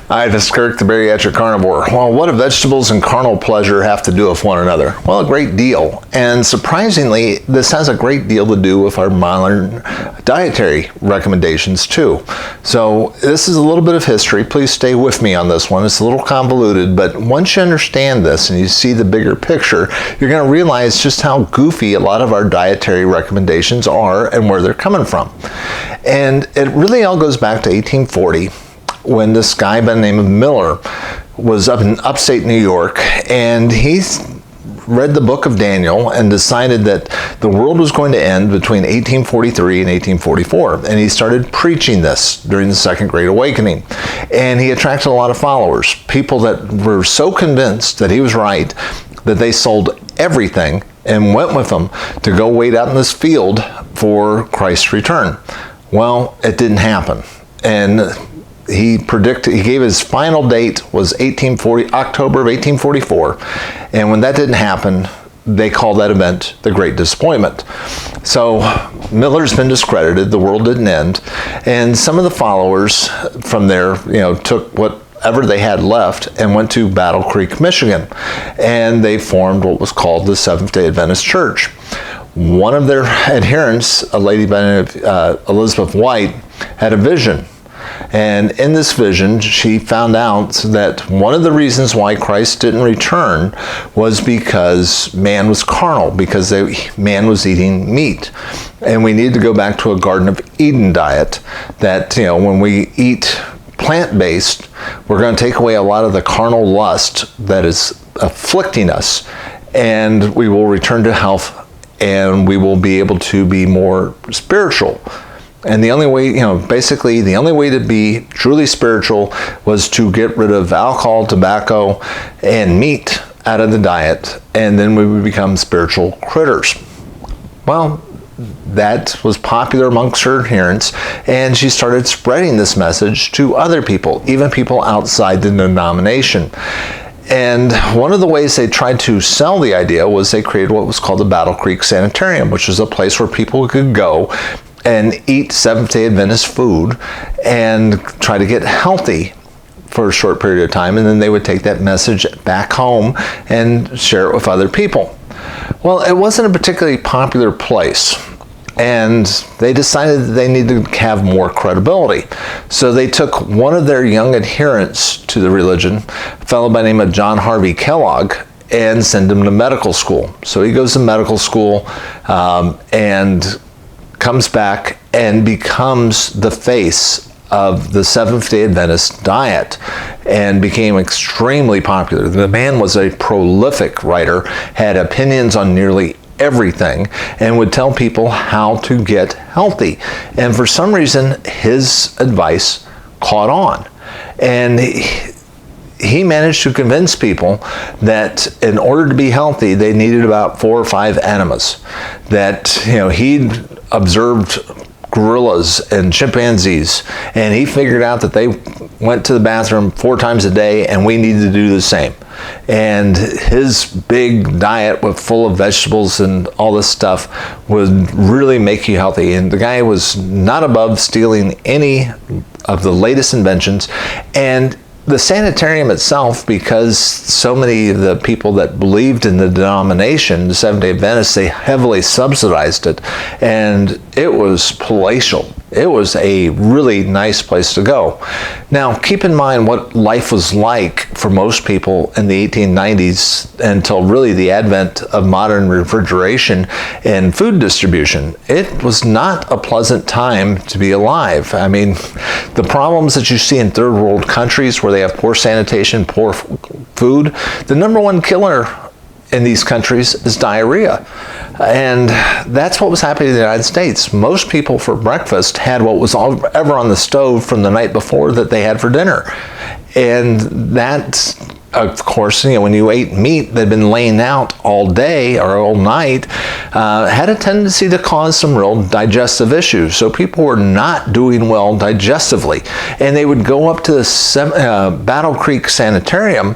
Hi, this is Kirk, the Bariatric Carnivore. Well, what do vegetables and carnal pleasure have to do with one another? Well, a great deal. And surprisingly, this has a great deal to do with our modern dietary recommendations too. So this is a little bit of history. Please stay with me on this one. It's a little convoluted, but once you understand this and you see the bigger picture, you're going to realize just how goofy a lot of our dietary recommendations are and where they're coming from. And it really all goes back to 1840. When this guy by the name of Miller was up in upstate New York, and he read the book of Daniel and decided that the world was going to end between 1843 and 1844. And he started preaching this during the Second Great Awakening. And he attracted a lot of followers, people that were so convinced that he was right that they sold everything and went with him to go wait out in this field for Christ's return. Well, it didn't happen. And he gave his final date was October of 1844, and when that didn't happen, they called that event the Great Disappointment. So Miller's been discredited, the world didn't end, and some of the followers from there, took whatever they had left and went to Battle Creek, Michigan, and they formed what was called the Seventh-day Adventist Church. One of their adherents, a lady by the name of Elizabeth White, had a vision. And in this vision, she found out that one of the reasons why Christ didn't return was because man was carnal, because man was eating meat. And we need to go back to a Garden of Eden diet that, when we eat plant-based, we're going to take away a lot of the carnal lust that is afflicting us, and we will return to health, and we will be able to be more spiritual. And the only way, basically the only way to be truly spiritual was to get rid of alcohol, tobacco, and meat out of the diet, and then we would become spiritual critters. Well, that was popular amongst her adherents, and she started spreading this message to other people, even people outside the denomination. And one of the ways they tried to sell the idea was they created what was called the Battle Creek Sanitarium, which was a place where people could go and eat Seventh-day Adventist food and try to get healthy for a short period of time, and then they would take that message back home and share it with other people. Well, it wasn't a particularly popular place, and they decided that they needed to have more credibility. So they took one of their young adherents to the religion, a fellow by the name of John Harvey Kellogg, and send him to medical school. So he goes to medical school and comes back and becomes the face of the Seventh-day Adventist diet and became extremely popular. The man was a prolific writer, had opinions on nearly everything, and would tell people how to get healthy. And for some reason, his advice caught on. And he managed to convince people that in order to be healthy, they needed about 4 or 5 enemas. That, he'd observed gorillas and chimpanzees, and he figured out that they went to the bathroom 4 times a day, and we needed to do the same. And his big diet full of vegetables and all this stuff would really make you healthy. And the guy was not above stealing any of the latest inventions. And the sanitarium itself, because so many of the people that believed in the denomination, the Seventh-day Adventists, they heavily subsidized it, and it was palatial. It was a really nice place to go. Now, keep in mind what life was like for most people in the 1890s until really the advent of modern refrigeration and food distribution. It was not a pleasant time to be alive. I mean, the problems that you see in third world countries where they have poor sanitation, poor food, the number one killer in these countries is diarrhea. And that's what was happening in the United States. Most people for breakfast had what was ever on the stove from the night before that they had for dinner. And that, of course, when you ate meat that had been laying out all day or all night, had a tendency to cause some real digestive issues. So people were not doing well digestively. And they would go up to the Battle Creek Sanitarium,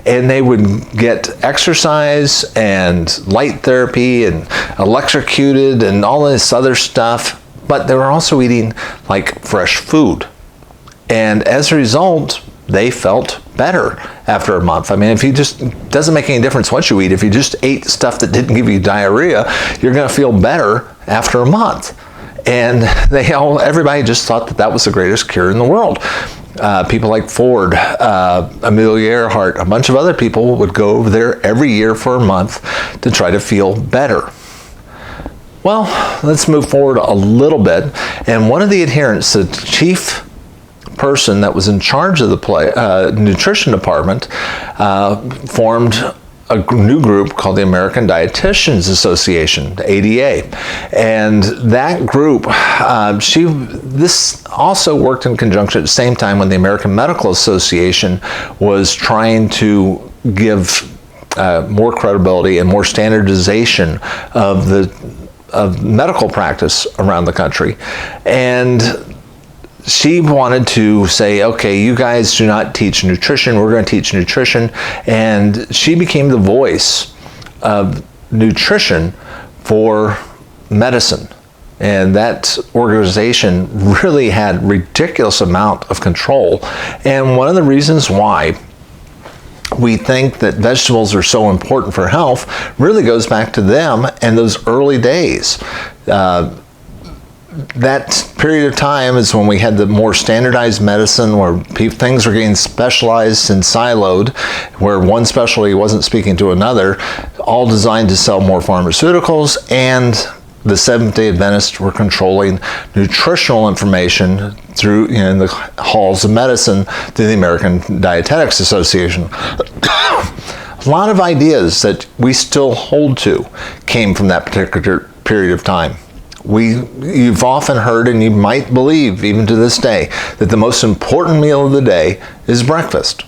and they would get exercise and light therapy and electrocuted and all this other stuff. But they were also eating like fresh food. And as a result, they felt better after a month. I mean, if you just, it doesn't make any difference what you eat. If you just ate stuff that didn't give you diarrhea, you're going to feel better after a month. And everybody just thought that that was the greatest cure in the world. People like Ford, Amelia Earhart, a bunch of other people would go over there every year for a month to try to feel better. Well, let's move forward a little bit. And one of the adherents, the chief person that was in charge of the nutrition department, formed a new group called the American Dietitians Association, the ADA. And that group, this also worked in conjunction at the same time when the American Medical Association was trying to give more credibility and more standardization of medical practice around the country. And she wanted to say, okay, you guys do not teach nutrition, we're going to teach nutrition. And she became the voice of nutrition for medicine. And that organization really had ridiculous amount of control. And one of the reasons why we think that vegetables are so important for health really goes back to them and those early days. That period of time is when we had the more standardized medicine, where things were getting specialized and siloed, where one specialty wasn't speaking to another, all designed to sell more pharmaceuticals, and the Seventh-day Adventists were controlling nutritional information through, in the halls of medicine through the American Dietetics Association. A lot of ideas that we still hold to came from that particular period of time. You've often heard, and you might believe even to this day, that the most important meal of the day is breakfast.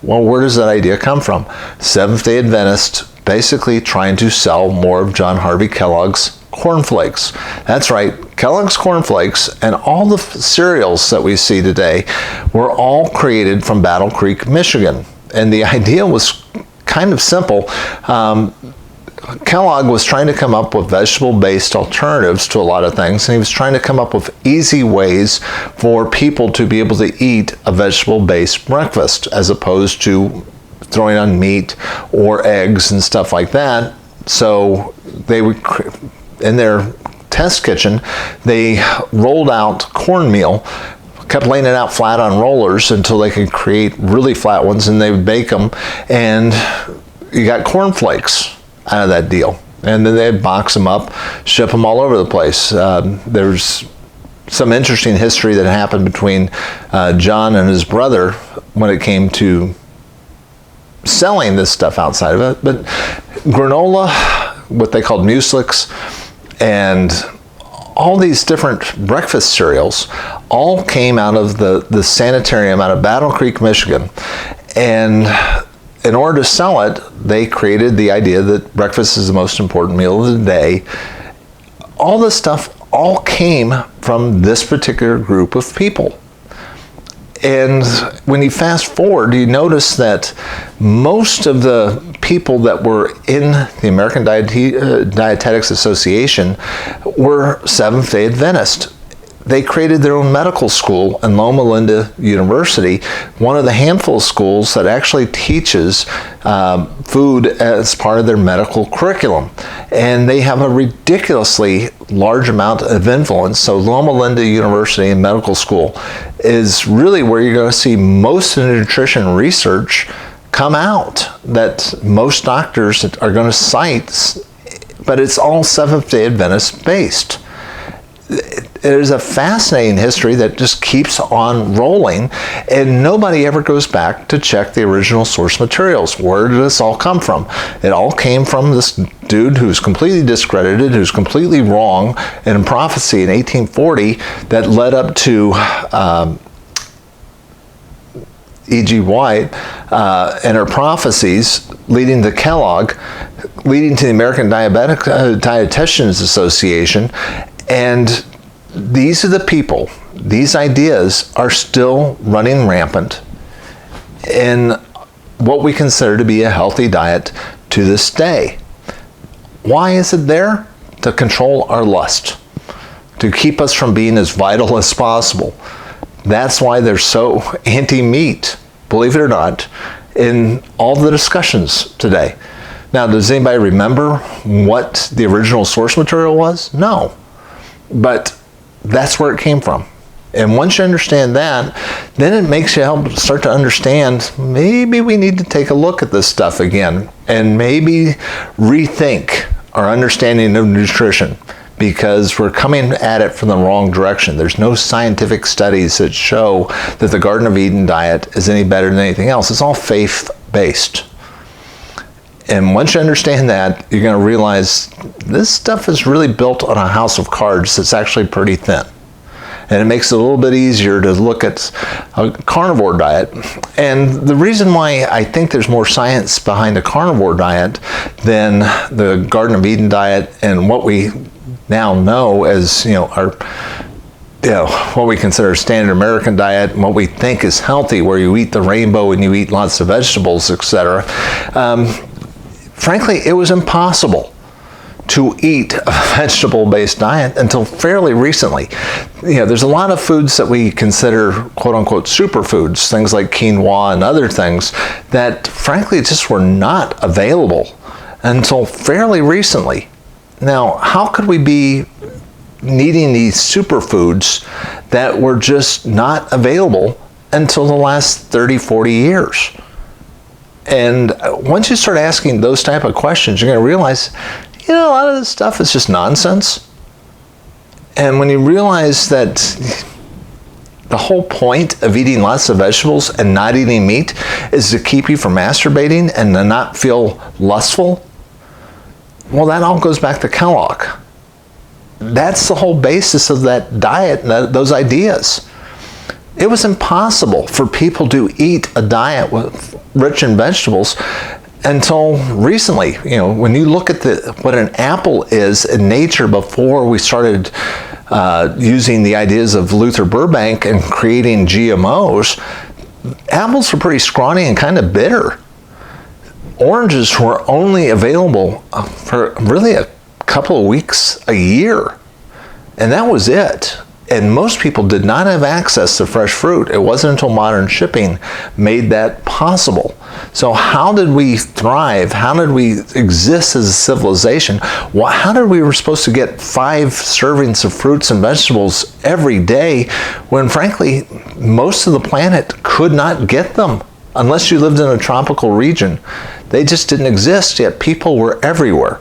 Well, where does that idea come from? Seventh-day Adventists basically trying to sell more of John Harvey Kellogg's cornflakes. That's right, Kellogg's cornflakes and all the cereals that we see today were all created from Battle Creek, Michigan. And the idea was kind of simple. Kellogg was trying to come up with vegetable-based alternatives to a lot of things, and he was trying to come up with easy ways for people to be able to eat a vegetable-based breakfast as opposed to throwing on meat or eggs and stuff like that. So they would, in their test kitchen, they rolled out cornmeal, kept laying it out flat on rollers until they could create really flat ones, and they would bake them, and you got cornflakes out of that deal. And then they'd box them up, ship them all over the place. There's some interesting history that happened between John and his brother when it came to selling this stuff outside of it. But granola, what they called muesliks, and all these different breakfast cereals all came out of the sanitarium out of Battle Creek, Michigan. And in order to sell it, they created the idea that breakfast is the most important meal of the day. All this stuff all came from this particular group of people. And when you fast forward, you notice that most of the people that were in the American Dietetics Association were Seventh-day Adventists. They created their own medical school in Loma Linda University, one of the handful of schools that actually teaches food as part of their medical curriculum. And they have a ridiculously large amount of influence. So Loma Linda University and Medical School is really where you're going to see most of the nutrition research come out that most doctors are going to cite, but it's all Seventh-day Adventist based. There's a fascinating history that just keeps on rolling, and nobody ever goes back to check the original source materials. Where did this all come from? It all came from this dude who's completely discredited, who's completely wrong, in a prophecy in 1840 that led up to E.G. White and her prophecies leading to Kellogg, leading to the American Dietitians Association. And these are the people, these ideas are still running rampant in what we consider to be a healthy diet to this day. Why is it there? To control our lust, to keep us from being as vital as possible. That's why they're so anti-meat. believe it or not, in all the discussions today. Now, does anybody remember what the original source material was? No. But that's where it came from. And once you understand that, then it makes you start to understand maybe we need to take a look at this stuff again and maybe rethink our understanding of nutrition, because we're coming at it from the wrong direction. There's no scientific studies that show that the Garden of Eden diet is any better than anything else. It's all faith-based. And once you understand that, you're going to realize this stuff is really built on a house of cards that's actually pretty thin. And it makes it a little bit easier to look at a carnivore diet. And the reason why I think there's more science behind a carnivore diet than the Garden of Eden diet and what we now know as, what we consider standard American diet and what we think is healthy, where you eat the rainbow and you eat lots of vegetables, etc. Frankly, it was impossible to eat a vegetable-based diet until fairly recently. There's a lot of foods that we consider quote-unquote superfoods, things like quinoa and other things that frankly just were not available until fairly recently. Now, how could we be needing these superfoods that were just not available until the last 30, 40 years? And once you start asking those type of questions, you're going to realize, a lot of this stuff is just nonsense. And when you realize that the whole point of eating lots of vegetables and not eating meat is to keep you from masturbating and to not feel lustful, well, that all goes back to Kellogg. That's the whole basis of that diet and those ideas. It was impossible for people to eat a diet rich in vegetables until recently. When you look at what an apple is in nature before we started using the ideas of Luther Burbank and creating GMOs, apples were pretty scrawny and kind of bitter. Oranges were only available for really a couple of weeks a year, and that was it. And most people did not have access to fresh fruit. It wasn't until modern shipping made that possible. So how did we thrive? How did we exist as a civilization? How did we were supposed to get 5 servings of fruits and vegetables every day when frankly most of the planet could not get them unless you lived in a tropical region? They just didn't exist, yet people were everywhere.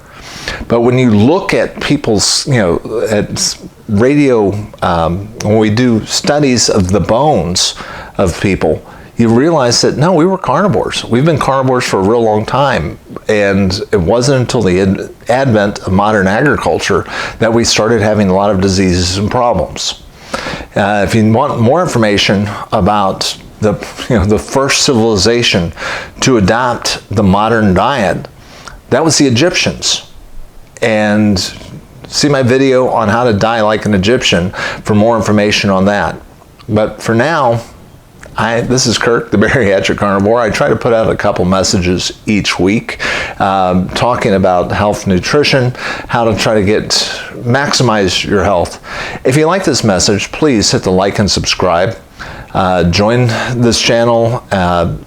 But when you look at people's, at radio, when we do studies of the bones of people, you realize that no, we were carnivores. We've been carnivores for a real long time. And it wasn't until the advent of modern agriculture that we started having a lot of diseases and problems. If you want more information about the first civilization to adopt the modern diet, that was the Egyptians. And see my video on how to die like an Egyptian for more information on that. But for now, this is Kirk, the Bariatric Carnivore. I try to put out a couple messages each week talking about health, nutrition, how to try to maximize your health. If you like this message, please hit the like and subscribe. Join this channel,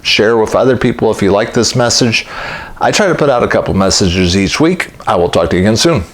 share with other people if you like this message. I try to put out a couple messages each week. I will talk to you again soon.